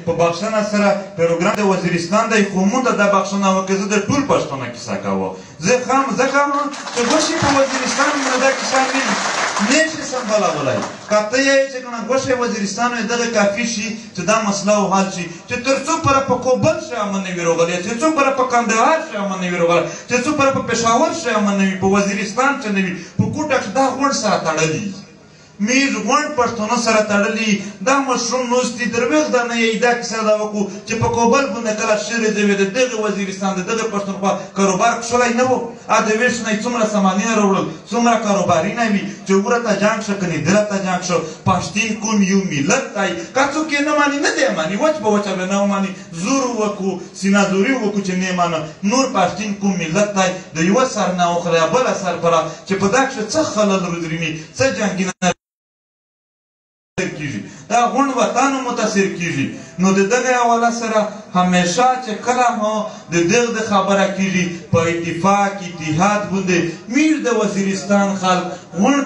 په بخښنه سره پروګرام د وزیرستان دی خو مونږ ته دا بخښنه وکړه زه د ټول پښتانه کیسه کوم زه خام چې غوښې په وزیرستان باندې دا کیسه نه شي سمبالولی که ته یې چې کنه غوښې وزیرستان وي دغه کافي شي چې دا مسله حل شي چې تر څو پره په کوبل شي امن نه وي راغلی چې څو پره په کندهار شي امن نه وي راغلی چې څو پره په پېښور شي امن نه وي په وزیرستان چې نه وي په کوټه کې دا غونډ سره تړلي میر غونډ پښتانه سره تړلي دا مشروم نوستي درویغ دا نه یې دا کیسه دا وکړو چې په کوبل باندې کله شرې دی د دغه وزیرستان د دغه پښتونخوا کاروبار کښلی نه و د ویش نه یې څومره سامانونه راوړل څومره کاروباري نه وي چې وره ته جنګ شه که دله ته جنګ شه پښتین کوم یو ملت دی که څوک یې نه ماني نه دی ماني وچ په وچه به نه وماني زور وکړو سینهزوري وکړو چې نه یې مانه نور پښتین کوم ملت دی د یوه سر نه وخلی بله سر پره چې په دا کښې څه خلل رودریني څه جنګونه دا غونډ وطن متاثر کیږي نو د دغه حواله سره همیشه چې کله هم د دغه خبره کیږي په اتفاق اتحاد باندې میر د وزیرستان خلک غونډ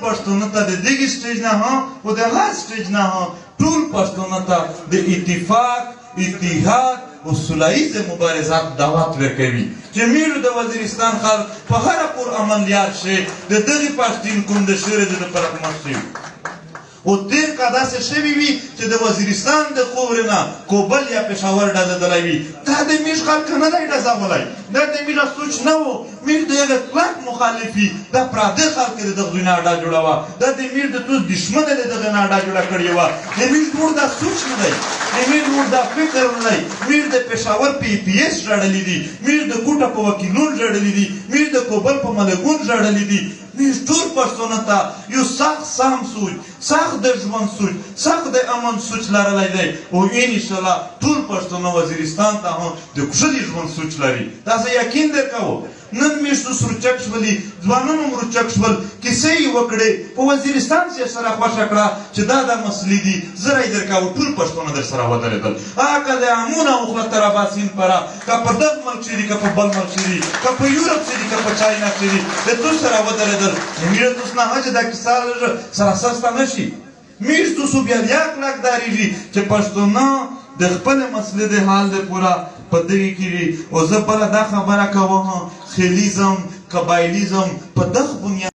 پښتون ته د دغه سټیج نه هم او د هر سټیج نه هم ټول پښتون ته د اتفاق اتحاد او سوله مبارزات دعوت ورکوي چې میر د وزیرستان خلک په هر پور عملیات شي د دغه پښتون کوم د شورې د پرکمت شي او تیر که داسې شوي وي چې د وزیرستان د خاورې نه کوبل یا پېښور ډزېدلی وي دا د میر خلک نه دی ډزولی دا د میر سوچ نه و میر د هغه کلک مخالف وي دا پراته خلک یې د دغه دوی نه اډه جوړه وه دا د میر د ټول دښمن یې د دغه نه اډه جوړه کړې وه د میر نور دا سوچ نه دی د میر نور دا فکر نه دی میر د پېښور په ای پي ایس ژړلي دي میر د کوټه په وکیلون ژړلي دي میر د کوبل په ملګون ژړلي دي میر ټول پښتانه ته یو سخت سم سوچ سخت د ژوند سوچ سخت د امن سوچ لرلی دی او انشاءالله ټول پښتانه وزیرستان ته هم د ښکلي ژوند سوچ لري تاسو یقین درکوو نن میشتو سروچک شولي ځوانان هم روچک شول کیسې یې وکړې په وزیرستان چې سره خوښه کړه چې دا مسلې دي زه رای درکوو ټول پښتانه در سره ودرېدل که د امونه وخوله تر اباسین پره که په دغه ملک شي دي که په بل ملک شي دي که په یورپ شي دي که په چاینا شي دي د تو سره ودرېدل میر دوست نه چې دا کیسه سره سسته نه شي میر دوستو بیا بیا کلک دارېږي چې پښتانه د خپلې مسلې د حال د پوره په دغې کې وي او زه بله دا خبره کوم خلیزم قبایلیزم په دغه بنیاد